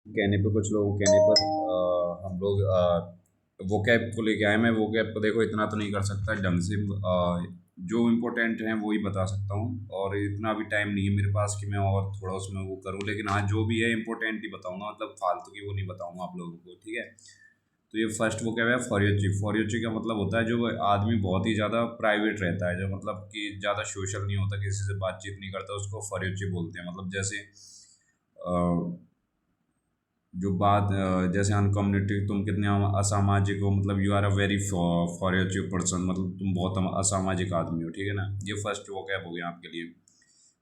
कहने पे कुछ लोगों कहने पर हम लोग वो कैब को लेके आए। मैं वो कैब को देखो इतना तो नहीं कर सकता ढंग से, जो इम्पोर्टेंट है वही बता सकता हूँ, और इतना भी टाइम नहीं है मेरे पास कि मैं और थोड़ा उसमें वो करूँ। लेकिन हाँ, जो भी है इम्पोर्टेंट ही बताऊंगा, मतलब फालतू की वो नहीं बताऊंगा आप लोगों को, ठीक है। तो ये फर्स्ट वो क्या है, फॉरियोची। फॉरियोची का मतलब होता है जो आदमी बहुत ही ज़्यादा प्राइवेट रहता है, जो मतलब कि ज़्यादा सोशल नहीं होता, किसी से बातचीत नहीं करता, उसको फॉरियोची बोलते हैं। मतलब जैसे जो बात जैसे अनकम्युनिटी, तुम कितने असामाजिक हो, मतलब you are a very fortune person, मतलब तुम बहुत असामाजिक आदमी हो, ठीक है ना। ये फर्स्ट वो कैब हो गया आपके लिए।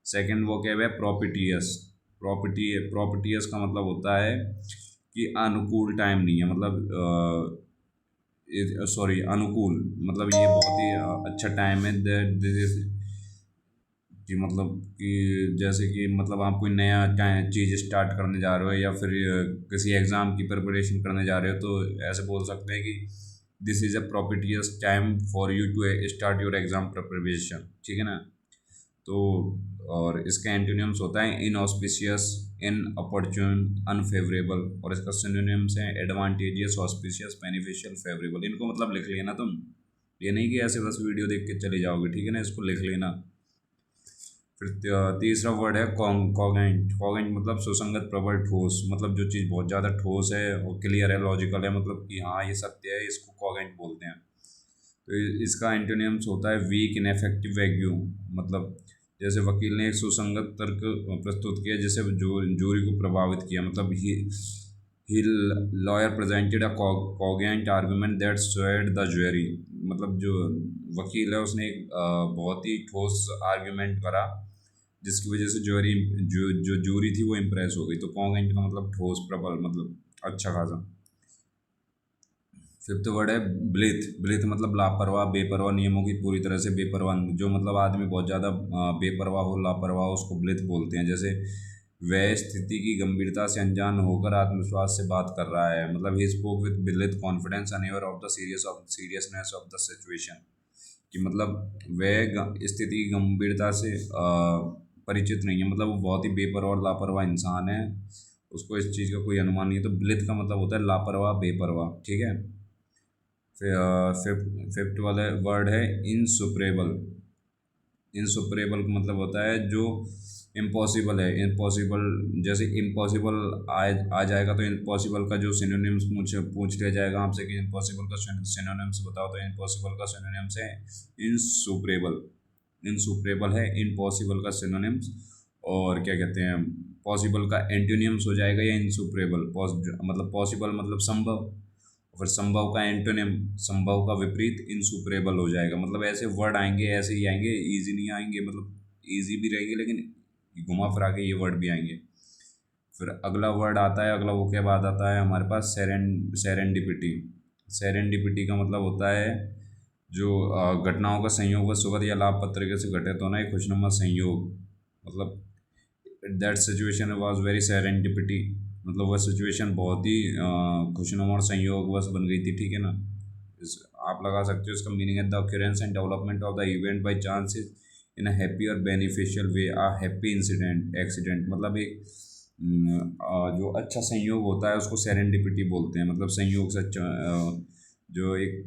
सेकंड वो कैब है प्रॉपर्टीएस। प्रॉपर्टीएस का मतलब होता है कि अनुकूल टाइम नहीं है, मतलब सॉरी, अनुकूल, मतलब ये बहुत ही अच्छा टाइम है कि मतलब कि जैसे कि मतलब आप कोई नया चीज़ स्टार्ट करने जा रहे हो, या फिर किसी एग्ज़ाम की प्रिपरेशन करने जा रहे हो, तो ऐसे बोल सकते हैं कि this is a propitious time for you to start your exam preparation, ठीक है ना। तो और इसका एंटोनिम्स होता है इनऑस्पिशियस, इन अपॉर्चुन, अनफेवरेबल, और इसका सिनोनिम्स है एडवांटेजियस, ऑस्पिशियस, बेनिफिशियल, फेवरेबल। इनको मतलब लिख लेना तुम, ये नहीं कि ऐसे बस वीडियो देख के चले जाओगे, ठीक है ना, इसको लिख लेना। फिर तीसरा वर्ड है कॉगेंट। कॉगेंट मतलब सुसंगत, प्रबल, ठोस, मतलब जो चीज़ बहुत ज़्यादा ठोस है और क्लियर है, लॉजिकल है, मतलब कि हाँ ये सत्य है, इसको कॉगेंट बोलते हैं। तो इसका एंटोनिम्स होता है वीक, इनफेक्टिव, वैग्यू। मतलब जैसे वकील ने एक सुसंगत तर्क प्रस्तुत किया जिसे जो जूरी को प्रभावित किया, मतलब ही lawyer presented a cogent argument that swayed the jury. मतलब जो वकील है उसने एक बहुत ही ठोस आर्गुमेंट करा जिसकी वजह से जो जूरी थी वो इम्प्रेस हो गई। तो कॉगेंट का मतलब ठोस, प्रबल, मतलब अच्छा खासा। फिफ्थ वर्ड है ब्लिथ। ब्लिथ मतलब लापरवाह, बेपरवाह, नियमों की पूरी तरह से बेपरवाह, जो मतलब आदमी बहुत ज़्यादा बेपरवाह हो, लापरवाह हो, उसको ब्लिथ बोलते हैं। जैसे वह स्थिति की गंभीरता से अनजान होकर आत्मविश्वास से बात कर रहा है, मतलब he spoke with blithe confidence unaware of the seriousness of the situation. कि मतलब वह स्थिति की गंभीरता से परिचित नहीं है, मतलब वो बहुत ही बेपरवाह और लापरवाह इंसान है, उसको इस चीज़ का कोई अनुमान नहीं है। तो ब्लिथ का मतलब होता है लापरवाह, बेपरवाह, ठीक है। फिफ्थ फिफ्थ वाला वर्ड है इनसुपरेबल। इनसुपरेबल का मतलब होता है जो इम्पॉसिबल है, इम्पॉसिबल। जैसे इम्पॉसिबल आ जाएगा तो इम्पॉसिबल का जो सिनोनिम्स पूछ लिया जाएगा आपसे कि इम्पॉसिबल का सिनोनिम्स बताओ, तो इम्पॉसिबल का सिनोनिम्स है इनसुपरेबल। इनसुपरेबल है इम्पॉसिबल का सिनोनिम्स। और क्या कहते हैं, पॉसिबल का एंटोनिम्स हो जाएगा या इनसुपरेबल। मतलब पॉसिबल मतलब संभव, और फिर संभव का एंटोनिम, संभव का विपरीत, इनसुपरेबल हो जाएगा। मतलब ऐसे वर्ड आएंगे, ऐसे ही आएंगे, इजी नहीं आएंगे, मतलब इजी भी रहेंगे लेकिन घुमा फिरा के ये वर्ड भी आएंगे। फिर अगला वर्ड आता है, अगला वो क्या बात आता है हमारे पास, सेरेंडिपिटी। सेरेंडिपिटी का मतलब होता है जो घटनाओं का संयोग व सुखद या लाभप्रद तरीके से घटित होना, एक खुशनुमा संयोग। मतलब that situation was very serendipity, मतलब वह सिचुएशन बहुत ही खुशनुमा और संयोगवश बन गई थी, ठीक है ना। आप लगा सकते हो इसका मीनिंग है the occurrence and development of the event by chance in a happy और बेनिफिशियल वे, आ हैप्पी इंसिडेंट एक्सीडेंट। मतलब एक जो अच्छा संयोग होता है उसको सेरेंडिपिटी बोलते हैं। मतलब संयोग से जो एक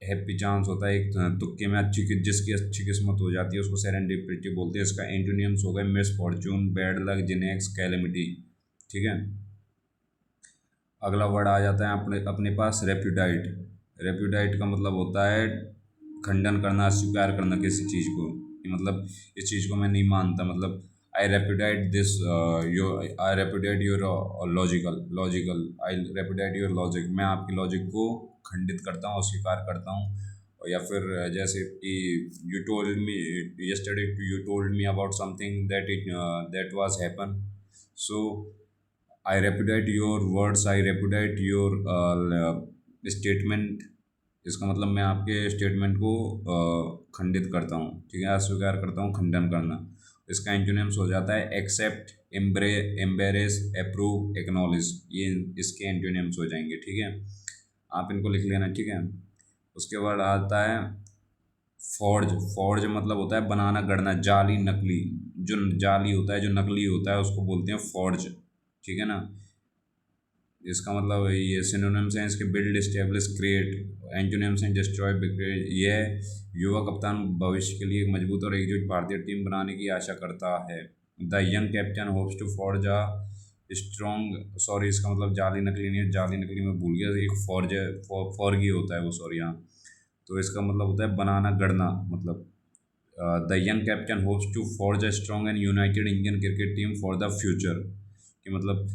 हैप्पी चांस होता है, एक तुक्के में जिसकी अच्छी किस्मत हो जाती है उसको सेरेंडिपिटी बोलते हैं। इसका एंटोनियम्स हो गए misfortune, bad luck, jinx, calamity, ठीक है। अगला वर्ड आ जाता है अपने अपने पास रेप्यूडाइट। रेप्यूडाइट का मतलब होता है खंडन करना, अस्वीकार करना किसी चीज़ को, कि मतलब इस चीज़ को मैं नहीं मानता। मतलब I repudiate this, yo I repudiate your logical, I repudiate your logic, मैं आपकी लॉजिक को खंडित करता हूँ, अस्वीकार करता हूँ। या फिर जैसे कि you told me yesterday, you told me about something that was happen, so I repudiate your words, I repudiate your statement. इसका मतलब मैं आपके स्टेटमेंट को खंडित करता हूँ, ठीक है, अस्वीकार करता हूँ, खंडन करना। इसका एंटोनिम्स हो जाता है एक्सेप्ट, एम्बेरेस, अप्रूव, एक्नॉलेज। ये इसके एंटोनिम्स हो जाएंगे, ठीक है। आप इनको लिख लेना, ठीक है। उसके बाद आता है फॉर्ज। फॉर्ज मतलब होता है बनाना, गढ़ना, जाली, नकली। जो जाली होता है, जो नकली होता है, उसको बोलते हैं फॉर्ज, ठीक है ना। इसका मतलब ये सिनोनिम्स हैं इसके: बिल्ड, एस्टेब्लिश, क्रिएट। एंटोनिम्स हैं: डिस्ट्रॉय, बिक्री। ये है, युवा कप्तान भविष्य के लिए एक मजबूत और एकजुट भारतीय टीम बनाने की आशा करता है। The young captain hopes to forge a strong, sorry इसका मतलब जाली नकली नहीं है, जाली नकली में भूल गया, एक फॉर्ज है, फॉर्गी होता है वो, सॉरी यहाँ। तो इसका मतलब होता है बनाना, गढ़ना, मतलब the young captain hopes to forge a strong and united Indian cricket team for the future, कि मतलब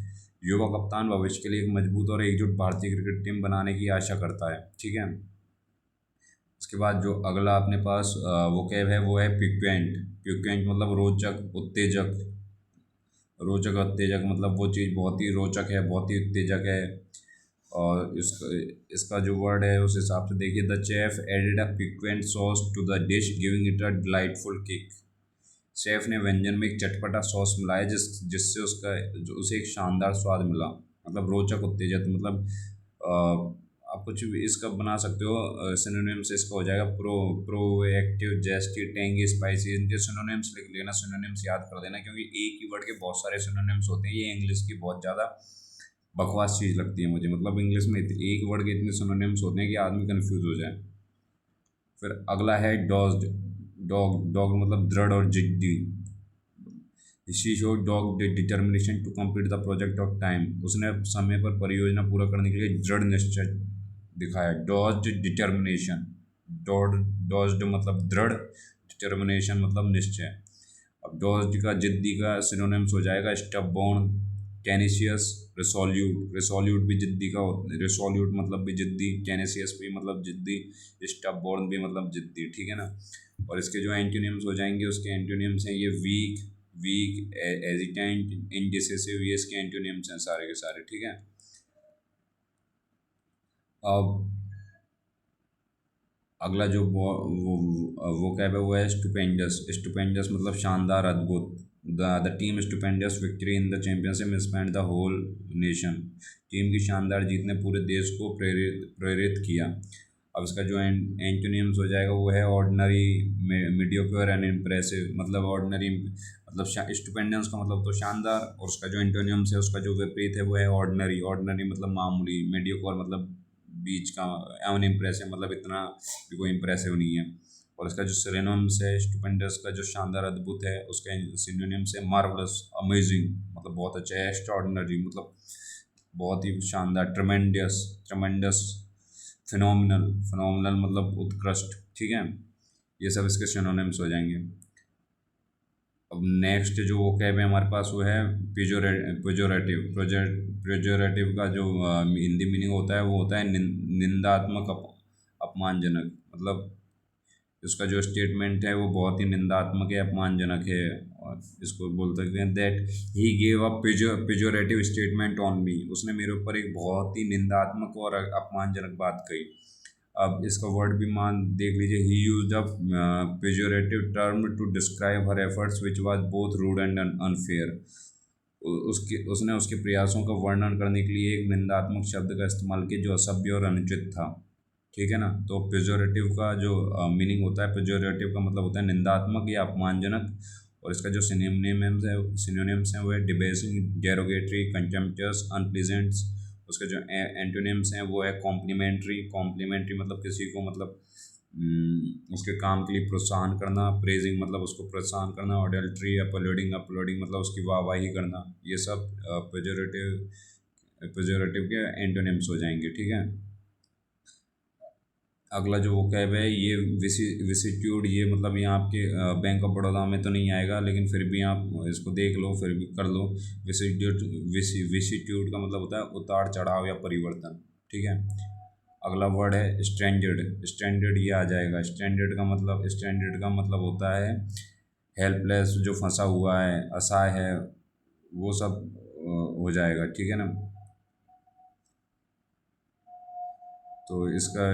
युवा कप्तान भविष्य के लिए एक मजबूत और एकजुट भारतीय क्रिकेट टीम बनाने की आशा करता है। ठीक है। उसके बाद जो अगला अपने पास वो कैब है वो है पिक्वेंट। पिक्वेंट मतलब रोचक, उत्तेजक। रोचक उत्तेजक मतलब वो चीज़ बहुत ही रोचक है, बहुत ही उत्तेजक है। और इसका इसका जो वर्ड है उस हिसाब से देखिए: the chef added a piquant sauce to the dish giving it a delightful kick. Chef ने व्यंजन में एक चटपटा सॉस मिलाया जिससे उसका जो उसे एक शानदार स्वाद मिला। मतलब रोचक, उत्तेजक, मतलब आप कुछ भी इसका बना सकते हो। सिनोनिम्स इसका हो जाएगा: प्रोएक्टिव, जेस्टी, टेंगी, स्पाइसी। इनके सिनोनिम्स लिख लेना, सिनोनिम्स याद कर देना, क्योंकि एक ही वर्ड के बहुत सारे सिनोनिम्स होते हैं। ये इंग्लिश की बहुत ज़्यादा बकवास चीज़ लगती है मुझे, मतलब इंग्लिश में एक वर्ड के इतने सिनोनिम्स होते हैं कि आदमी कंफ्यूज हो जाए। फिर अगला है डॉज्ड। डॉग, डॉग मतलब दृढ़ और जिद्दी। She showed dogged determination to complete the project of time. उसने समय पर परियोजना पूरा करने के लिए दृढ़ निश्चय दिखाया। डॉज्ड, डिटर्मिनेशन। डॉज्ड मतलब दृढ़, डिटर्मिनेशन मतलब निश्चय। अब डॉज्ड का जिद्दी का सिनोनिम्स हो जाएगा: स्टबबॉर्न, टेनेशियस, रिसोल्यूट। रिसोल्यूट भी जिद्दी का, रिसोल्यूट मतलब भी जिद्दी, टेनेशियस भी मतलब जिद्दी, स्टबबॉर्न भी मतलब जिद्दी। ठीक है ना। और इसके जो एंटोनिम्स हो जाएंगे, उसके एंटोनिम्स हैं ये: वीक, हेजिटेंट, इनडिसिसिव। ये इसके एंटोनिम्स हैं सारे के सारे। ठीक है। अब अगला जो वो क्या है वो है स्टुपेंडस। स्टुपेंडस मतलब शानदार, अद्भुत। The team stupendous victory in the championship inspired the whole nation. टीम की शानदार जीत ने पूरे देश को प्रेरित किया। अब इसका जो एंटोनिम्स हो जाएगा वो है: ऑर्डिनरी, मीडियोक्योर एंड इम्प्रेसिव। मतलब ऑर्डिनरी मतलब स्टुपेंडस का मतलब तो शानदार, और उसका जो एंटोनिम्स है उसका जो विपरीत है वो है ऑर्डिनरी। ऑर्डिनरी मतलब मामूली, मीडियोक्योर मतलब बीच का, एवन इम्प्रेसिव मतलब इतना भी कोई इम्प्रेसिव नहीं है। और इसका जो सिनोनिम्स है स्टुपेंडस का, जो शानदार, अद्भुत है, उसका सिनोनिम्स है: मार्वलस, अमेजिंग मतलब बहुत अच्छा है, एक्स्ट्राऑर्डिनरी मतलब बहुत ही शानदार, ट्रमेंडियस, ट्रमेंडस, फिनोमिनल, फिनोमिनल मतलब उत्कृष्ट। ठीक है। ये सब इसके सिनोनिम्स हो जाएंगे। अब नेक्स्ट जो वो कैब है हमारे पास वो है पेजोरेटिव। पेजोरेटिव का जो हिंदी मीनिंग होता है वो होता है निंदात्मक, अपमानजनक। मतलब इसका जो स्टेटमेंट है वो बहुत ही निंदात्मक है, अपमानजनक है। और इसको बोल सकते हैं that he gave a pejorative statement on me. उसने मेरे ऊपर एक बहुत ही निंदात्मक और अपमानजनक बात कही। अब इसका वर्ड भी मान देख लीजिए: he used a pejorative term to describe her efforts which was both rude and unfair. उसके उसने उसके प्रयासों का वर्णन करने के लिए एक निंदात्मक शब्द का इस्तेमाल किया जो असभ्य और अनुचित था। ठीक है ना। तो पेजोरेटिव का जो मीनिंग होता है, पेजोरेटिव का मतलब होता है निंदात्मक या अपमानजनक। और इसका जो सिनोनिम्स है वो है: डिबेसिंग, डेरोगेटरी, कंटेम्प्चुअस, अनप्लीजेंट। उसके जो एंटोनिम्स हैं वो है: कॉम्प्लीमेंट्री। कॉम्प्लीमेंट्री मतलब किसी को मतलब उसके काम के लिए प्रोत्साहन करना। प्रेजिंग मतलब उसको प्रोत्साहन करना। ऑडल्ट्री, अपलोडिंग, अपलोडिंग मतलब उसकी वाहवाही करना। ये सब पेजोरेटिव के एंटोनिम्स हो जाएंगे। ठीक है। अगला जो वोकैब है ये विसिट्यूड। ये मतलब यहाँ आपके बैंक ऑफ बड़ौदा में तो नहीं आएगा, लेकिन फिर भी आप इसको देख लो, फिर भी कर लो। विसिट्यूड का मतलब होता है उतार चढ़ाव या परिवर्तन। ठीक है। अगला वर्ड है स्ट्रेंजर्ड। स्ट्रेंजर्ड ये आ जाएगा। स्ट्रेंजर्ड का मतलब होता है हेल्पलेस, जो फंसा हुआ है, असहाय है, वो सब हो जाएगा। ठीक है ना। तो इसका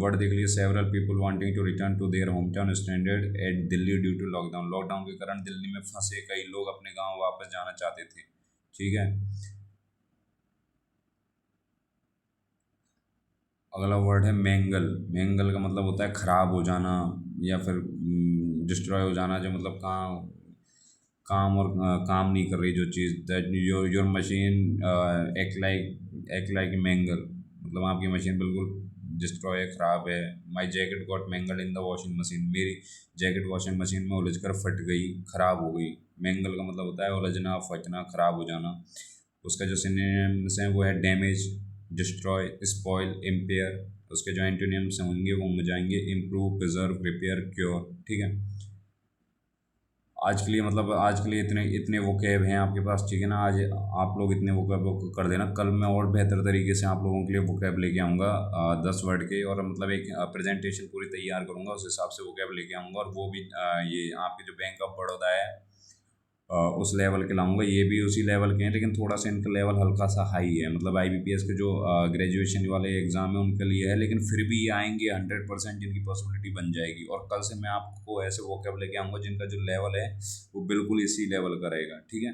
वर्ड देख लीजिए: several people wanting to return to their home town stranded at Delhi due to lockdown. Lockdown के कारण दिल्ली में फंसे कई लोग अपने गांव वापस जाना चाहते थे। ठीक है। अगला वर्ड है मैंगल। मैंगल का मतलब होता है खराब हो जाना या फिर डिस्ट्रॉय हो जाना, जो मतलब कहाँ काम नहीं कर रही जो चीज़, that your machine act like mangle, मतलब आपकी मशीन बिल्कुल डिस्ट्रॉय है, ख़राब है। My jacket got mangle in the washing machine, मेरी जैकेट वॉशिंग मशीन में उलझ कर फट गई, ख़राब हो गई। मैंगल का मतलब होता है उलझना, फटना, ख़राब हो जाना। उसका जो सिनोनिम्स हैं वो है डैमेज, डिस्ट्रॉय, स्पॉइल, इम्पेयर। उसके जो एंटोनिम्स होंगे वो हो जाएंगे इम्प्रूव, प्रिजर्व, रिपेयर, क्योर। ठीक है, आज के लिए इतने इतने वोकैब हैं आपके पास, ठीक है ना। आज आप लोग इतने वोकैब कर देना, कल मैं और बेहतर तरीके से आप लोगों के लिए वोकैब लेके आऊँगा 10 वर्ड के, और मतलब एक प्रेजेंटेशन पूरी तैयार करूँगा, उस हिसाब से वोकैब लेके आऊँगा। और वो भी ये आपके जो बैंक ऑफ बड़ौदा है उस लेवल के लाऊंगा। ये भी उसी लेवल के हैं, लेकिन थोड़ा सा इनका लेवल हल्का सा हाई है, मतलब IBPS के जो ग्रेजुएशन वाले एग्ज़ाम है उनके लिए है, लेकिन फिर भी ये आएंगे 100% इनकी पॉसिबिलिटी बन जाएगी। और कल से मैं आपको ऐसे वोकैब लेके आऊँगा जिनका जो लेवल है वो बिल्कुल इसी लेवल का रहेगा, ठीक है।